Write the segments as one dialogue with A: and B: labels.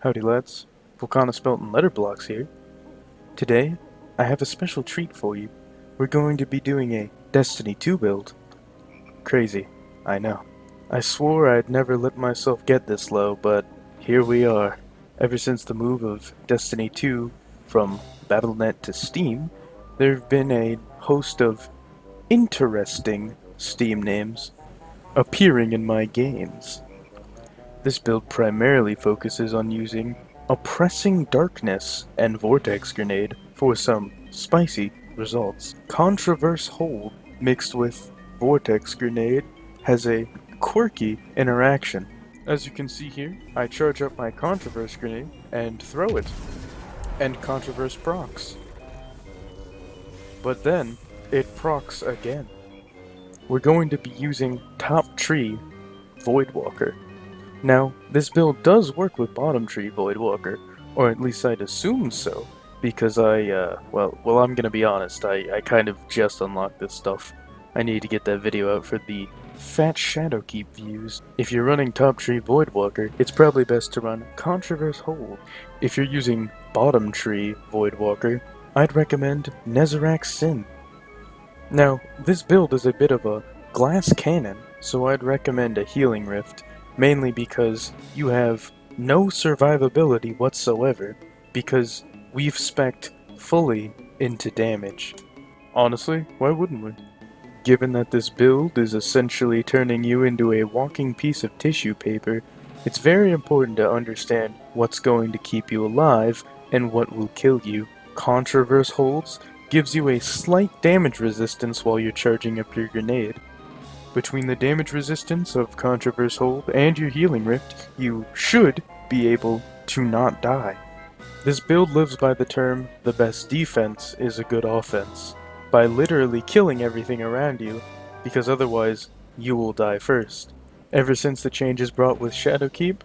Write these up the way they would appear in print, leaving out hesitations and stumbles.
A: Howdy lads, Volcana spelt in letter blocks here. Today, I have a special treat for you. We're going to be doing a Destiny 2 build. Crazy, I know. I swore I'd never let myself get this low, but here we are. Ever since the move of Destiny 2 from Battle.net to Steam, there have been a host of interesting Steam names appearing in my games. This build primarily focuses on using Oppressing Darkness and Vortex Grenade for some spicy results. Controverse Hold mixed with Vortex Grenade has a quirky interaction. As you can see here, I charge up my Controverse Grenade and throw it, and Controverse procs. But then, it procs again. We're going to be using Top Tree Voidwalker. Now, this build does work with Bottom Tree Voidwalker, or at least I'd assume so, because well, I'm gonna be honest, I kind of just unlocked this stuff. I need to get that video out for the fat shadowkeep views. If you're running Top Tree Voidwalker, it's probably best to run Controverse Hold. If you're using Bottom Tree Voidwalker, I'd recommend Nezarec Sin. Now, this build is a bit of a glass cannon, so I'd recommend a Healing Rift, mainly because you have no survivability whatsoever, because we've spec'd fully into damage. Honestly, why wouldn't we? Given that this build is essentially turning you into a walking piece of tissue paper, it's very important to understand what's going to keep you alive and what will kill you. Controverse Holds gives you a slight damage resistance while you're charging up your grenade. Between the damage resistance of Controverse Hold and your Healing Rift, you should be able to not die. This build lives by the term, the best defense is a good offense, by literally killing everything around you, because otherwise, you will die first. Ever since the changes brought with Shadowkeep,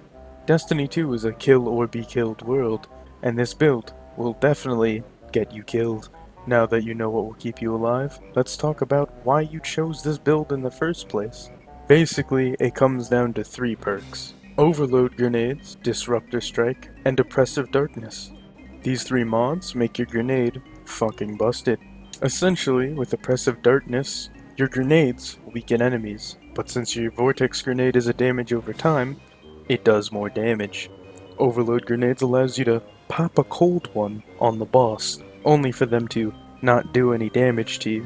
A: Destiny 2 is a kill or be killed world, and this build will definitely get you killed. Now that you know what will keep you alive, let's talk about why you chose this build in the first place. Basically, it comes down to 3 perks: Overload Grenades, Disruptor Strike, and Oppressive Darkness. These 3 mods make your grenade fucking busted. Essentially, with Oppressive Darkness, your grenades weaken enemies, but since your Vortex Grenade is a damage over time, it does more damage. Overload Grenades allows you to pop a cold one on the boss, only for them to not do any damage to you.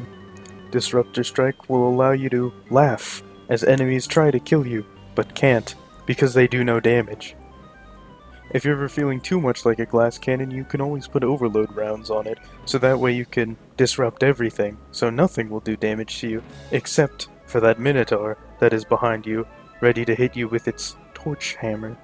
A: Disruptor Strike will allow you to laugh as enemies try to kill you, but can't, because they do no damage. If you're ever feeling too much like a glass cannon, you can always put overload rounds on it, so that way you can disrupt everything, so nothing will do damage to you, except for that Minotaur that is behind you, ready to hit you with its torch hammer.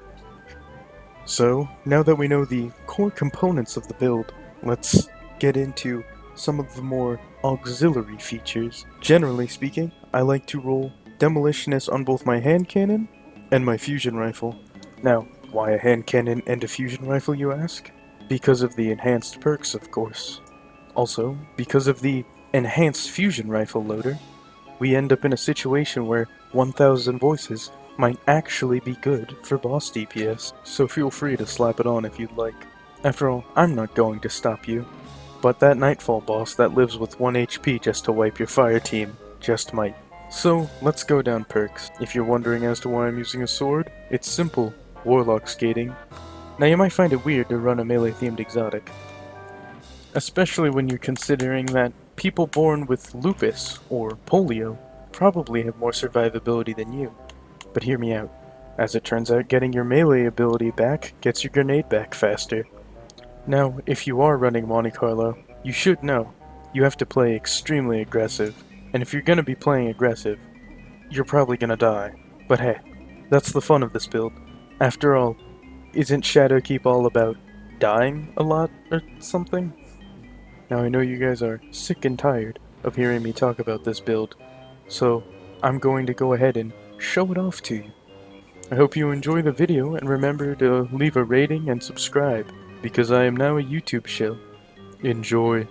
A: So, now that we know the core components of the build, let's get into some of the more auxiliary features. Generally speaking, I like to roll Demolitionist on both my hand cannon and my fusion rifle. Now, why a hand cannon and a fusion rifle, you ask? Because of the enhanced perks, of course. Also, because of the enhanced fusion rifle loader, we end up in a situation where 1000 voices might actually be good for boss DPS, so feel free to slap it on if you'd like. After all, I'm not going to stop you. But that Nightfall boss that lives with 1 HP just to wipe your fire team just might. So, let's go down perks. If you're wondering as to why I'm using a sword, it's simple: Warlock skating. Now you might find it weird to run a melee-themed exotic, especially when you're considering that people born with lupus or polio probably have more survivability than you. But hear me out. As it turns out, getting your melee ability back gets your grenade back faster. Now, if you are running Monte Carlo, you should know you have to play extremely aggressive, and if you're gonna be playing aggressive, you're probably gonna die. But hey, that's the fun of this build. After all, isn't Shadowkeep all about dying a lot or something? Now I know you guys are sick and tired of hearing me talk about this build, so I'm going to go ahead and show it off to you. I hope you enjoy the video, and remember to leave a rating and subscribe, because I am now a YouTube shill. Enjoy.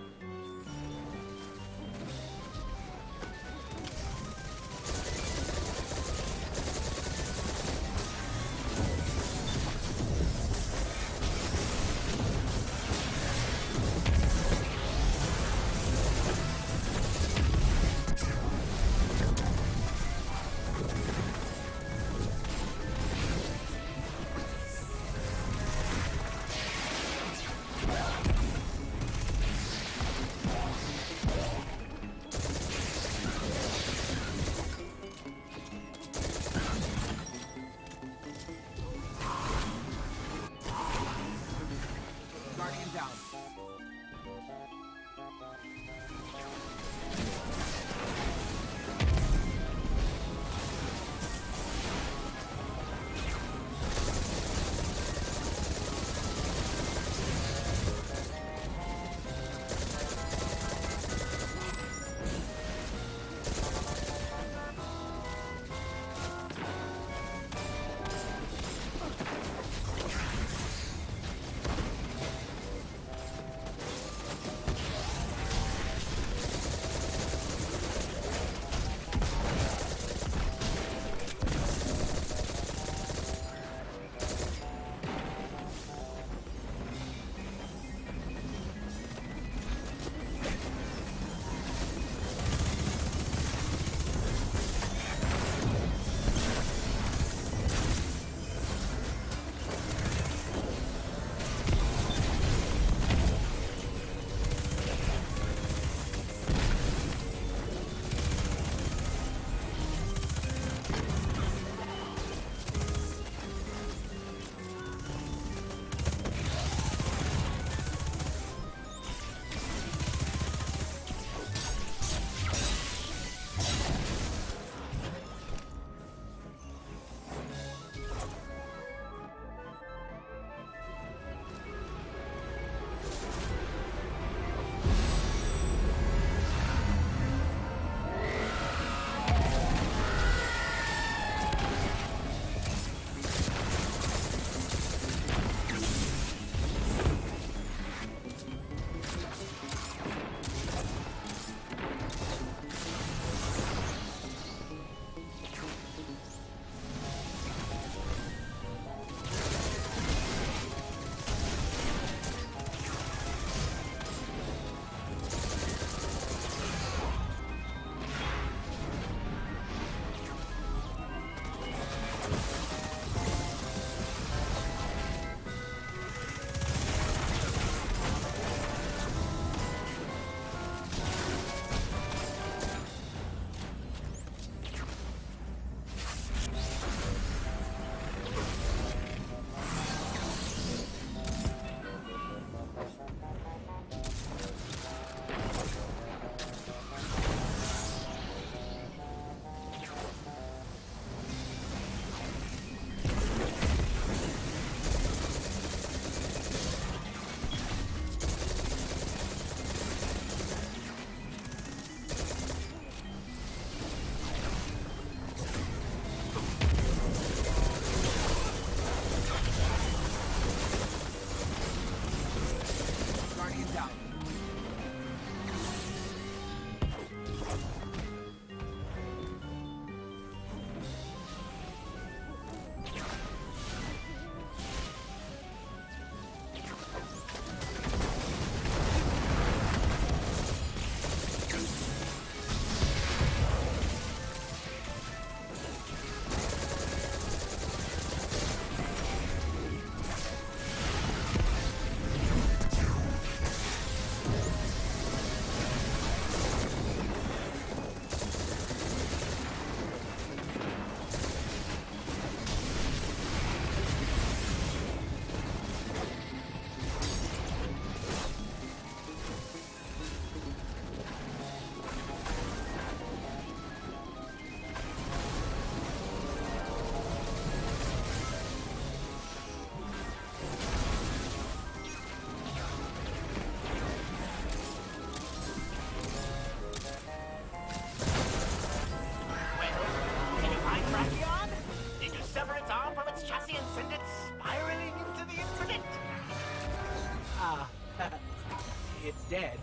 B: it's dead.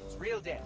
B: It's real dead.